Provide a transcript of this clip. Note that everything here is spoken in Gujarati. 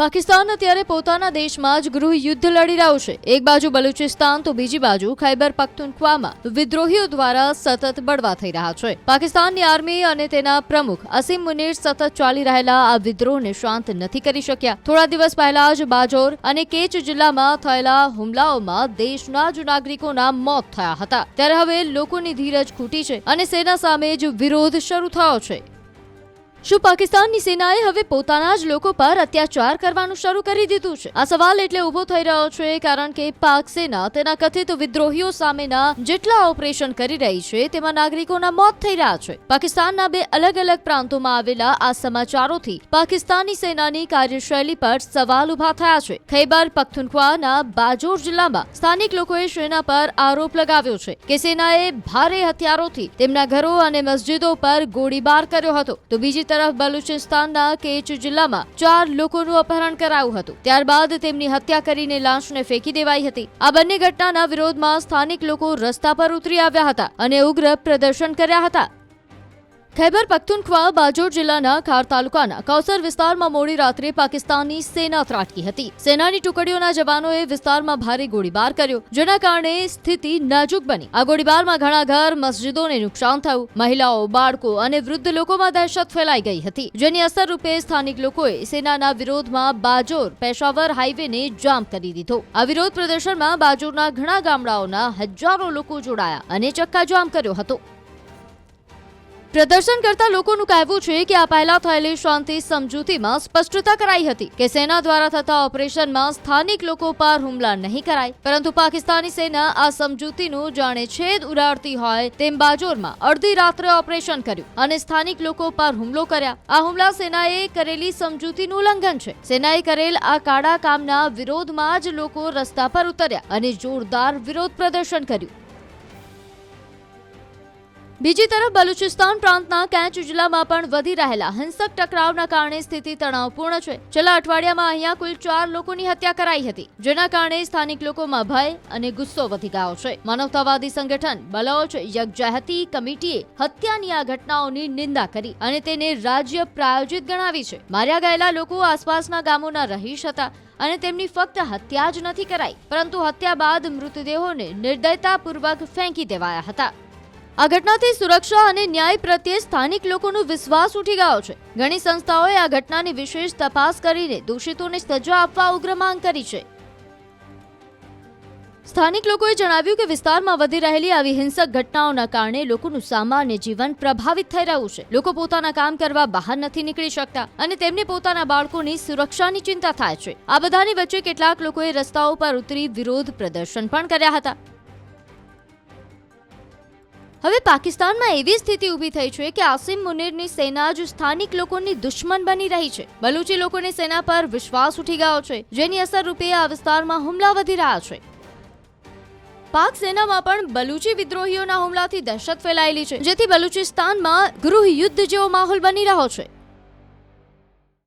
પાકિસ્તાન અત્યારે પોતાના દેશમાં જ ગૃહ યુદ્ધ લડી રહ્યું છે। એક બાજુ બલુચિસ્તાન તો બીજી બાજુ ખૈબર પખ્તુનખ્વામાં વિદ્રોહીઓ દ્વારા સતત બળવા થઈ રહ્યા છે। પાકિસ્તાનની આર્મી અને તેના પ્રમુખ અસીમ મુનીર સતત ચાલી રહેલા આ વિદ્રોહને શાંત નથી કરી શક્યા। થોડા દિવસ પહેલા જ બાજોર અને કેચ જિલ્લામાં થયેલા હુમલાઓમાં દેશના જ નાગરિકોના મોત થયા હતા। ત્યારે હવે લોકોની ધીરજ ખૂટી છે અને સેના સામે જ વિરોધ શરૂ થયો છે। શું પાકિસ્તાનની સેનાએ હવે પોતાના જ લોકો પર અત્યાચાર કરવાનું શરૂ કરી દીધું છે? આ સવાલ એટલે ઉભો થઈ રહ્યો છે કારણ કે પાક સેના તેના કથિત વિદ્રોહીઓ સામેના જેટલા ઓપરેશન કરી રહી છે તેમાં નાગરિકોના મોત થઈ રહ્યા છે। પાકિસ્તાનના બે અલગ અલગ પ્રાંતોમાં આવેલા આ સમાચારોથી પાકિસ્તાની સેનાની કાર્યશૈલી પર સવાલ ઉભા થયા છે। ખૈબર પખ્તુનખ્વાના બાજોર જિલ્લામાં સ્થાનિક લોકોએ સેના પર આરોપ લગાવ્યો છે કે સેનાએ ભારે હથિયારોથી તેમના ઘરો અને મસ્જિદો પર ગોળીબાર કર્યો હતો, તો બીજી તરફ બલુચિસ્તાનના કેચ જિલ્લામાં 4 લોકોનું અપહરણ કરાયું હતું। ત્યારબાદ તેમની હત્યા કરીને લાશને ફેંકી દેવાઈ હતી। આ બંને ઘટનાના વિરોધમાં સ્થાનિક લોકો રસ્તા પર ઉતરી આવ્યા હતા અને ઉગ્ર પ્રદર્શન કર્યા હતા। ખૈબર પખ્તુનખ્વા બાજોર જિલ્લાના ખાર તાલુકાના કૌસર વિસ્તારમાં મોડી રાત્રે પાકિસ્તાની સેના ત્રાટકી હતી। સેનાની ટુકડીઓના જવાનોએ વિસ્તારમાં ભારે ગોળીબાર કર્યો, જેના કારણે સ્થિતિ નાજુક બની। આ ગોળીબારમાં ઘણા ઘર, મસ્જિદોને નુકસાન થયું। મહિલાઓ, બાળકો અને વૃદ્ધ લોકોમાં દહેશત ફેલાઈ ગઈ હતી, જેની અસર રૂપે સ્થાનિક લોકોએ સેનાના વિરોધમાં બાજોર પેશાવર હાઈવેને જામ કરી દીધો। આ વિરોધ પ્રદર્શનમાં બાજોરના ઘણા ગામડાઓના હજારો લોકો જોડાયા અને ચક્કાજામ કર્યો હતો। પ્રદર્શન કરતા લોકોનું કહેવું છે કે આ પહેલા થયેલી શાંતિ સમજૂતીમાં સ્પષ્ટતા કરાઈ હતી કે સેના દ્વારા થતા ઓપરેશનમાં સ્થાનિક લોકો પર હુમલા નહીં કરાય, પરંતુ પાકિસ્તાની સેના આ સમજૂતીનું જાણે છેદ ઉડાડતી હોય તેમ બાજોરમાં અડધી રાત્રે ઓપરેશન કર્યું અને સ્થાનિક લોકો પર હુમલો કર્યા। આ હુમલા સેનાએ કરેલી સમજૂતીનું ઉલ્લંઘન છે। સેનાએ કરેલ આ કાળા કામના વિરોધમાં જ લોકો રસ્તા પર ઉતર્યા અને જોરદાર વિરોધ પ્રદર્શન કર્યું। બીજી તરફ બલુચિસ્તાન પ્રાંતના કેચ જિલ્લામાં પણ વધી રહેલા હિંસક ટકરાવના કારણે સ્થિતિ તણાવપૂર્ણ છે। છેલ્લા અઠવાડિયામાં અહીંયા કુલ 4 લોકોની હત્યા કરાઈ હતી, જેના કારણે સ્થાનિક લોકોમાં ભય અને ગુસ્સો વધી ગયો છે। માનવતાવાદી સંગઠન બલોચ યકજહેતી કમિટીએ હત્યાની આ ઘટનાઓની નિંદા કરી અને તેને રાજ્ય પ્રાયોજિત ગણાવી છે। માર્યા ગયેલા લોકો આસપાસના ગામોના રહીશ હતા અને તેમની ફક્ત હત્યા જ નથી કરાઈ, પરંતુ હત્યા બાદ મૃતદેહોને નિર્દયતાપૂર્વક ફેંકી દેવાયા હતા। આ ઘટનાથી સુરક્ષા અને ન્યાય પ્રત્યે સ્થાનિક લોકોનો વિશ્વાસ ઉઠી ગયો છે। ઘણી સંસ્થાઓએ આ ઘટનાની વિશેષ તપાસ કરીને દોષિતોને સજા આપવા ઉગ્ર માંગ કરી છે। સ્થાનિક લોકોએ જણાવ્યું કે વિસ્તારમાં વધી રહેલી આવી હિંસક ઘટનાઓના કારણે લોકોનું સામાન્ય જીવન પ્રભાવિત થઈ રહ્યું છે। લોકો પોતાના કામ કરવા બહાર નથી નીકળી શકતા અને તેમને પોતાના બાળકોની સુરક્ષાની ચિંતા થાય છે। આ બધાની વચ્ચે કેટલાક લોકોએ રસ્તાઓ પર ઉતરી વિરોધ પ્રદર્શન પણ કર્યા હતા। હવે પાકિસ્તાનમાં એવી સ્થિતિ ઊભી થઈ છે કે આસિમ મુનીરની સેના જ સ્થાનિક લોકોની દુશ્મન બની રહી છે। બલુચી લોકોને સેના પર વિશ્વાસ ઉઠી ગયો છે, જેની અસર રૂપે આ વિસ્તારમાં હુમલા વધી રહ્યા છે। પાક સેનામાં પણ બલુચી વિદ્રોહીઓના હુમલાથી દહેશત ફેલાયેલી છે, જેથી બલુચિસ્તાનમાં ગૃહ યુદ્ધ જેવો માહોલ બની રહ્યો છે।